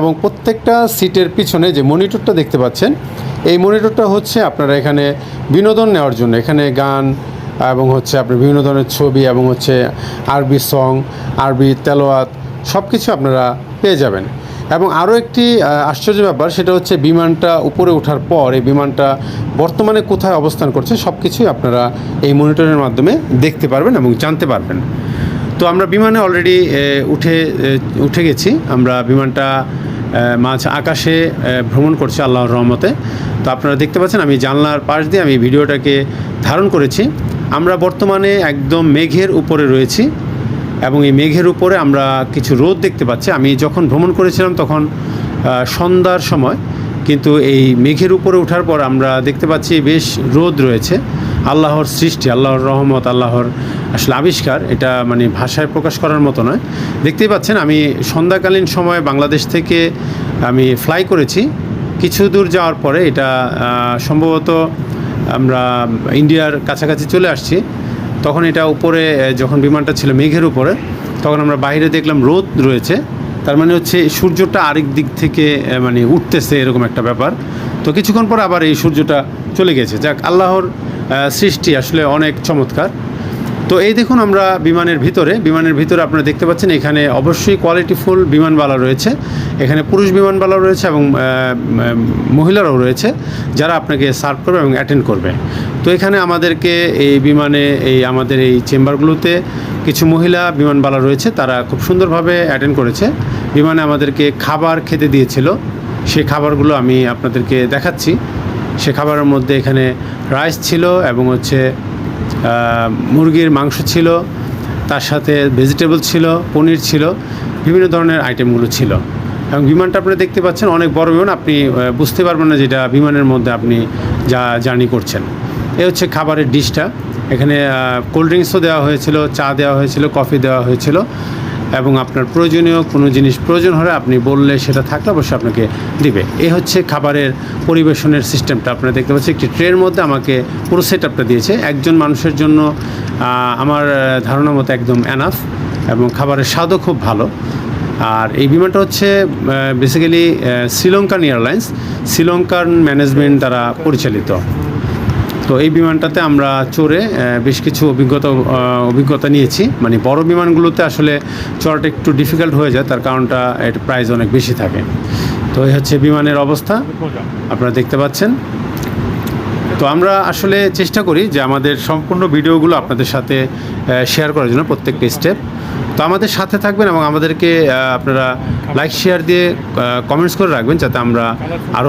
এবং প্রত্যেকটা সিটের পিছনে যে মনিটরটা দেখতে পাচ্ছেন, এই মনিটরটা হচ্ছে আপনারা এখানে বিনোদন নেওয়ার জন্য। এখানে গান এবং হচ্ছে আপনার বিভিন্ন ধরনের ছবি এবং হচ্ছে আরবি সং, আরবি তেলাওয়াত সব কিছু আপনারা পেয়ে যাবেন। এবং আরও একটি আশ্চর্য ব্যাপার, সেটা হচ্ছে বিমানটা উপরে ওঠার পর এই বিমানটা বর্তমানে কোথায় অবস্থান করছে সব কিছুই আপনারা এই মনিটরের মাধ্যমে দেখতে পারবেন এবং জানতে পারবেন। তো আমরা বিমানে অলরেডি উঠে গেছি। আমরা বিমানটা মাঝ আকাশে ভ্রমণ করছি আল্লাহর রহমতে। তো আপনারা দেখতে পাচ্ছেন আমি জানলার পাশ দিয়ে আমি ভিডিওটাকে ধারণ করেছি। আমরা বর্তমানে একদম মেঘের উপরে রয়েছি এবং এই মেঘের উপরে আমরা কিছু রোদ দেখতে পাচ্ছি। আমি যখন ভ্রমণ করেছিলাম তখন সন্ধ্যার সময়, কিন্তু এই মেঘের উপরে ওঠার পর আমরা দেখতে পাচ্ছি বেশ রোদ রয়েছে। আল্লাহর সৃষ্টি, আল্লাহর রহমত, আল্লাহর আসলে আবিষ্কার, এটা মানে ভাষায় প্রকাশ করার মতো নয়। দেখতেই পাচ্ছেন আমি সন্ধ্যাকালীন সময় বাংলাদেশ থেকে আমি ফ্লাই করেছি। কিছু দূর যাওয়ার পরে এটা সম্ভবত আমরা ইন্ডিয়ার কাছাকাছি চলে আসছি। তখন এটা উপরে যখন বিমানটা ছিল মেঘের উপরে, তখন আমরা বাইরে দেখলাম রোদ রয়েছে। তার মানে হচ্ছে সূর্যটা আরেক দিক থেকে মানে উঠতেছে, এরকম একটা ব্যাপার। তো কিছুক্ষণ পর আবার এই সূর্যটা চলে গেছে। যাক, আল্লাহর সৃষ্টি আসলে অনেক চমৎকার। তো এই দেখুন আমরা বিমানের ভিতরে আপনারা দেখতে পাচ্ছেন এখানে অবশ্যই কোয়ালিটিফুল বিমানবালা রয়েছে। এখানে পুরুষ বিমানবালা রয়েছে এবং মহিলারাও রয়েছে যারা আপনাকে সার্ভ করবে এবং অ্যাটেন্ড করবে। তো এখানে আমাদেরকে এই বিমানে আমাদের এই চেম্বারগুলোতে কিছু মহিলা বিমানবালা রয়েছে, তারা খুব সুন্দরভাবে অ্যাটেন্ড করেছে। বিমানে আমাদেরকে খাবার খেতে দিয়েছিল, সেই খাবারগুলো আমি আপনাদেরকে দেখাচ্ছি। সে খাবারের মধ্যে এখানে রাইস ছিল এবং হচ্ছে মুরগির মাংস ছিল, তার সাথে ভেজিটেবল ছিল, পনির ছিল, বিভিন্ন ধরনের আইটেমগুলো ছিল। এবং বিমানটা আপনারা দেখতে পাচ্ছেন অনেক বড় বিমান, আপনি বুঝতে পারবেন না যেটা বিমানের মধ্যে আপনি যা জার্নি করছেন। এ হচ্ছে খাবারের ডিশটা। এখানে কোল্ড ড্রিঙ্কসও দেওয়া হয়েছিল, চা দেওয়া হয়েছিল, কফি দেওয়া হয়েছিল এবং আপনার প্রয়োজনীয় কোনো জিনিস প্রয়োজন হলে আপনি বললে সেটা থাকলে অবশ্যই আপনাকে দিবে। এই হচ্ছে খাবারের পরিবেশনের সিস্টেমটা। আপনারা দেখতে পাচ্ছেন একটি ট্রের মধ্যে আমাকে পুরো সেট আপটা দিয়েছে। একজন মানুষের জন্য আমার ধারণা মতো একদম এনাফ, এবং খাবারের স্বাদও খুব ভালো। আর এই বিমানটা হচ্ছে basically Sri Lankan airlines, Sri Lankan management দ্বারা পরিচালিত। তো এই বিমানটাতে আমরা চড়ে বেশ কিছু অভিজ্ঞতা নিয়েছি। মানে বড় বিমানগুলোতে আসলে চড়াটা একটু ডিফিকাল্ট হয়ে যায়, তার কারণটা এর প্রাইস অনেক বেশি থাকে। তো এই হচ্ছে বিমানের অবস্থা, আপনারা দেখতে পাচ্ছেন। তো আমরা আসলে চেষ্টা করি যে আমাদের সম্পূর্ণ ভিডিওগুলো আপনাদের সাথে শেয়ার করার জন্য, প্রত্যেকটা স্টেপ। তো আমাদের সাথে থাকবেন এবং আমাদেরকে আপনারা লাইক শেয়ার দিয়ে কমেন্টস করে রাখবেন, যাতে আমরা আরও